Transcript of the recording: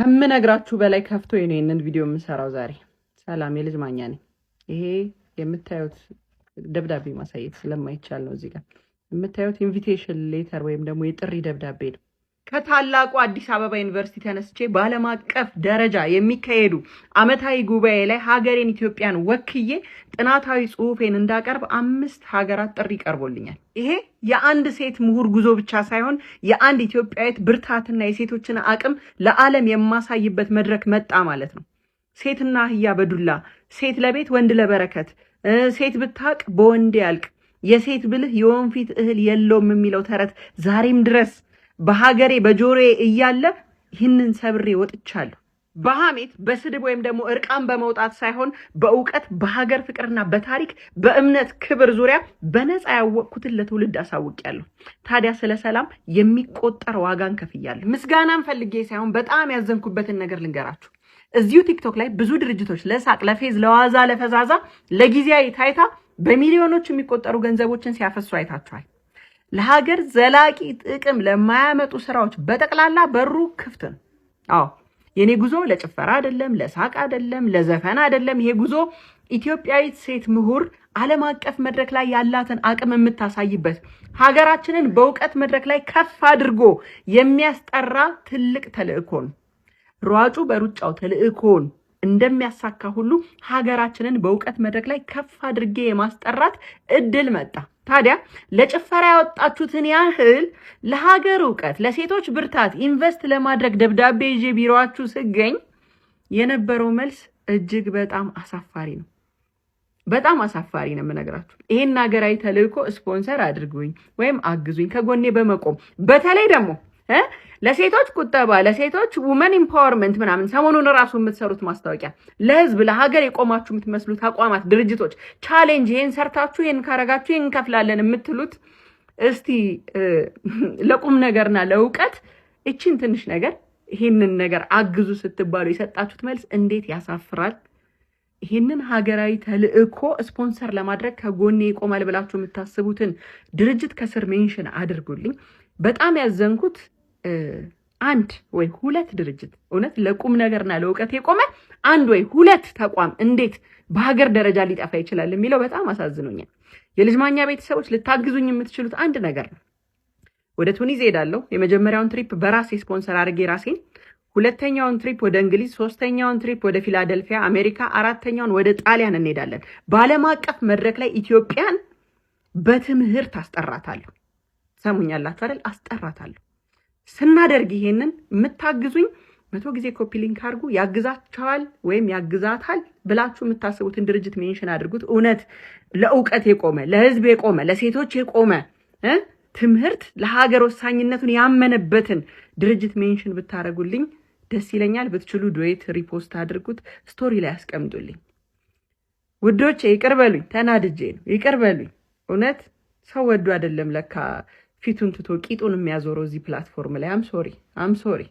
ከምነግራችሁ በላይ ከፍቶ ይሄንን ቪዲዮ የምሰራው ዛሬ። ሰላም የልጅ ማኛ ነኝ። ይሄ የምታዩት ደብዳቤ ማሳየት ስለማይቻል ነው። እዚህ ጋር የምታዩት ኢንቪቴሽን ሌተር ወይም ደግሞ የጥሪ ደብዳቤ ነው። ከታላቁ አዲስ አበባ ዩኒቨርሲቲ ተነስቼ በዓለም አቀፍ ደረጃ የሚካሄዱ ዓመታዊ ጉባኤ ላይ ሀገሬን ኢትዮጵያን ወክዬ ጥናታዊ ጽሑፌን እንዳቀርብ 5 ሀገራት ጥሪ ቀርቦልኛል። ይሄ የአንድ ሴት ምሁር ጉዞ ብቻ ሳይሆን የአንድ ኢትዮጵያዊት ብርታትና የሴቶችን አቅም ለዓለም የማሳይበት መድረክ መጣ ማለት ነው። ሴትና አህያ በዱላ፣ ሴት ለቤት ወንድ ለበረከት፣ ሴት ብታቅ በወንድ ያልቅ፣ የሴት ብልህ የወንፊት እህል የለውም የሚለው ተረት ዛሬም ድረስ በሀገሬ በጆሮዬ እያለ ይህንን ሰብሬ ወጥቻለሁ። በሐሜት በስድብ ወይም ደግሞ እርቃን በመውጣት ሳይሆን በእውቀት በሀገር ፍቅርና በታሪክ በእምነት ክብር ዙሪያ በነፃ ያወቅኩትን ለትውልድ አሳውቂያለሁ። ታዲያ ስለ ሰላም የሚቆጠር ዋጋን ከፍያለሁ። ምስጋናን ፈልጌ ሳይሆን በጣም ያዘንኩበትን ነገር ልንገራችሁ። እዚሁ ቲክቶክ ላይ ብዙ ድርጅቶች ለሳቅ፣ ለፌዝ፣ ለዋዛ፣ ለፈዛዛ፣ ለጊዜያዊ ታይታ በሚሊዮኖች የሚቆጠሩ ገንዘቦችን ሲያፈሱ አይታችኋል። ለሀገር ዘላቂ ጥቅም ለማያመጡ ስራዎች በጠቅላላ በሩ ክፍት ነው። አዎ የኔ ጉዞ ለጭፈራ አይደለም፣ ለሳቅ አይደለም፣ ለዘፈን አይደለም። ይሄ ጉዞ ኢትዮጵያዊት ሴት ምሁር ዓለም አቀፍ መድረክ ላይ ያላትን አቅም የምታሳይበት፣ ሀገራችንን በእውቀት መድረክ ላይ ከፍ አድርጎ የሚያስጠራ ትልቅ ተልእኮ ነው። ሯጩ በሩጫው ተልእኮን እንደሚያሳካ ሁሉ ሀገራችንን በእውቀት መድረክ ላይ ከፍ አድርጌ የማስጠራት እድል መጣ። ታዲያ ለጭፈራ ያወጣችሁትን ያህል ለሀገር እውቀት፣ ለሴቶች ብርታት ኢንቨስት ለማድረግ ደብዳቤ ይዤ ቢሮአችሁ ስገኝ የነበረው መልስ እጅግ በጣም አሳፋሪ ነው። በጣም አሳፋሪ ነው የምነግራችሁ። ይሄን ሀገራዊ ተልእኮ ስፖንሰር አድርጉኝ ወይም አግዙኝ ከጎኔ በመቆም በተለይ ደግሞ ለሴቶች ቁጠባ፣ ለሴቶች ውመን ኢምፓወርመንት ምናምን ሰሞኑን ራሱ የምትሰሩት ማስታወቂያ ለህዝብ ለሀገር የቆማችሁ የምትመስሉ ተቋማት፣ ድርጅቶች ቻሌንጅ ይሄን ሰርታችሁ ይሄን ካረጋችሁ ይሄን እንከፍላለን የምትሉት እስቲ ለቁም ነገርና ለእውቀት እቺን ትንሽ ነገር ይሄንን ነገር አግዙ ስትባሉ የሰጣችሁት መልስ እንዴት ያሳፍራል። ይሄንን ሀገራዊ ተልእኮ ስፖንሰር ለማድረግ ከጎኔ ይቆማል ብላችሁ የምታስቡትን ድርጅት ከስር ሜንሽን አድርጉልኝ። በጣም ያዘንኩት አንድ ወይ ሁለት ድርጅት እውነት ለቁም ነገርና ለእውቀት የቆመ አንድ ወይ ሁለት ተቋም እንዴት በሀገር ደረጃ ሊጠፋ ይችላል የሚለው በጣም አሳዝኖኛል። የልጅ ማኛ ቤተሰቦች ልታግዙኝ የምትችሉት አንድ ነገር ነው። ወደ ቱኒዝ ሄዳለሁ። የመጀመሪያውን ትሪፕ በራሴ ስፖንሰር አድርጌ ራሴን፣ ሁለተኛውን ትሪፕ ወደ እንግሊዝ፣ ሶስተኛውን ትሪፕ ወደ ፊላደልፊያ አሜሪካ፣ አራተኛውን ወደ ጣሊያን እንሄዳለን። በዓለም አቀፍ መድረክ ላይ ኢትዮጵያን በትምህርት አስጠራታለሁ። ሰሙኛላችሁ አይደል? አስጠራታለሁ። ስናደርግ ይሄንን የምታግዙኝ 100 ጊዜ ኮፒ ሊንክ አድርጉ። ያግዛቸዋል ወይም ያግዛታል ብላችሁ የምታስቡትን ድርጅት ሜንሽን አድርጉት። እውነት ለእውቀት የቆመ ለህዝብ የቆመ ለሴቶች የቆመ ትምህርት ለሀገር ወሳኝነቱን ያመነበትን ድርጅት ሜንሽን ብታደርጉልኝ ደስ ይለኛል። ብትችሉ ዱዌት ሪፖስት አድርጉት፣ ስቶሪ ላይ አስቀምጡልኝ። ውዶቼ ይቅር በሉኝ፣ ተናድጄ ነው። ይቅር በሉኝ። እውነት ሰው ወዱ አይደለም ለካ ፊቱን ትቶ ቂጡን የሚያዞረው እዚህ ፕላትፎርም ላይ። አም ሶሪ